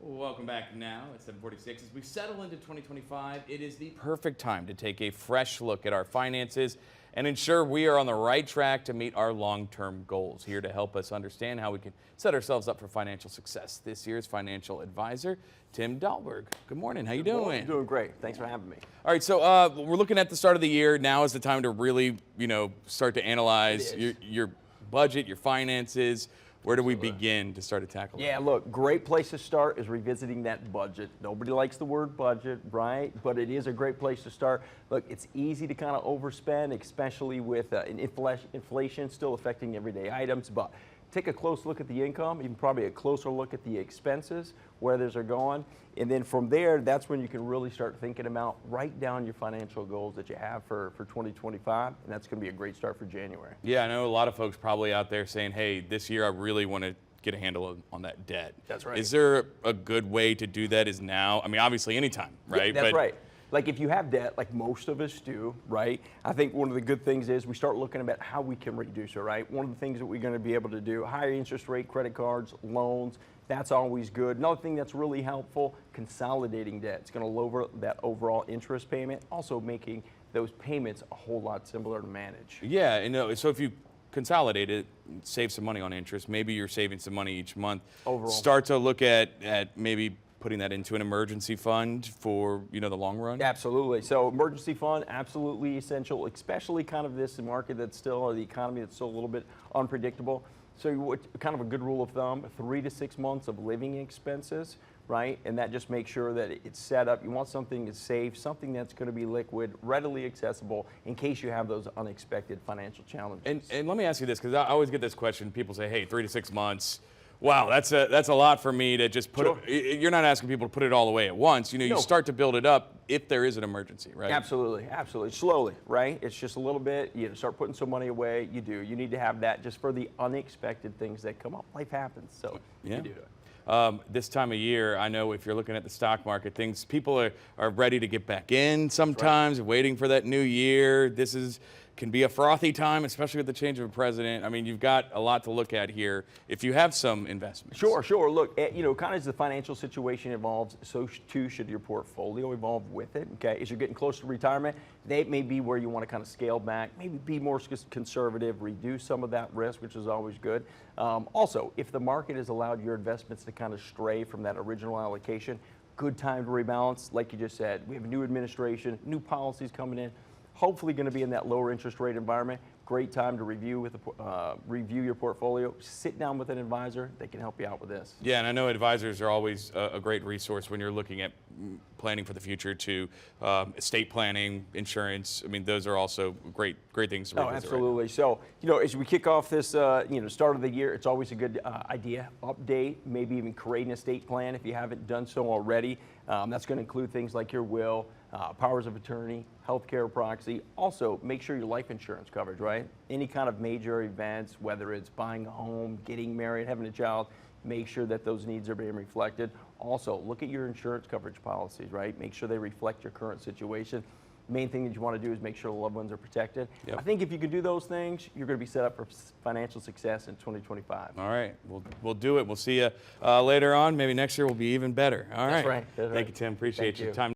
Welcome back now at 7:46. As we settle into 2025, it is the perfect time to take a fresh look at our finances and ensure we are on the right track to meet our long-term goals. Here to help us understand how we can set ourselves up for financial success, this year's financial advisor, Tim Dahlberg. Good morning. How you doing? I'm doing great. Thanks for having me. All right, so we're looking at the start of the year. Now is the time to really, start to analyze your budget, your finances. Where do we begin to start to tackle it? Yeah, look, great place to start is revisiting that budget. Nobody likes the word budget, right? But it is a great place to start. Look, it's easy to kind of overspend, especially with inflation still affecting everyday items. But take a close look at the income, even probably a closer look at the expenses, where those are going. And then from there, that's when you can really start thinking about, write down your financial goals that you have for 2025, and that's going to be a great start for January. Yeah, I know a lot of folks probably out there saying, hey, this year I really want to get a handle on that debt. That's right. Is there a good way to do that is now? I mean, obviously anytime, right? Yeah, that's right. Like if you have debt, like most of us do, right? I think one of the good things is we start looking at how we can reduce it, right? One of the things that we're going to be able to do, higher interest rate, credit cards, loans, that's always good. Another thing that's really helpful, consolidating debt. It's going to lower that overall interest payment, also making those payments a whole lot simpler to manage. Yeah, so if you consolidate it, save some money on interest, maybe you're saving some money each month. Overall. Start to look at maybe putting that into an emergency fund for, the long run? Absolutely. So emergency fund, absolutely essential, especially kind of this market that's still, or the economy that's still a little bit unpredictable. So kind of a good rule of thumb, 3 to 6 months of living expenses, right? And that just makes sure that it's set up. You want something that's safe, something that's going to be liquid, readily accessible in case you have those unexpected financial challenges. And let me ask you this, because I always get this question. People say, hey, 3 to 6 months. Wow, that's a lot for me to just put it. You're not asking people to put it all away at once. You start to build it up if there is an emergency, right? Absolutely, absolutely. Slowly, right? It's just a little bit. You start putting some money away. You do. You need to have that just for the unexpected things that come up. Life happens, so you do it. This time of year, I know if you're looking at the stock market, people are ready to get back in sometimes, waiting for that new year. Can be a frothy time, especially with the change of a president. I mean, you've got a lot to look at here if you have some investments. Sure. Look, kind of as the financial situation evolves, so too should your portfolio evolve with it. Okay, as you're getting close to retirement, that may be where you want to kind of scale back, maybe be more conservative, reduce some of that risk, which is always good. Also, if the market has allowed your investments to kind of stray from that original allocation, good time to rebalance. Like you just said, we have a new administration, new policies coming in. Hopefully going to be in that lower interest rate environment. Great time to review your portfolio. Sit down with an advisor. They can help you out with this. Yeah, and I know advisors are always a great resource when you're looking at planning for the future to estate planning, insurance. I mean, those are also great things to revisit. Oh, absolutely. Right. So, as we kick off this, start of the year, it's always a good idea. Update, maybe even create an estate plan if you haven't done so already. That's going to include things like your will, powers of attorney, healthcare proxy. Also, make sure your life insurance coverage, right? Any kind of major events, whether it's buying a home, getting married, having a child, make sure that those needs are being reflected. Also, look at your insurance coverage policies, right? Make sure they reflect your current situation. Main thing that you want to do is make sure the loved ones are protected. Yep. I think if you can do those things, you're going to be set up for financial success in 2025. All right, we'll do it. We'll see you later on. Maybe next year will be even better. All right. That's right. Thank you, Tim. Appreciate your time.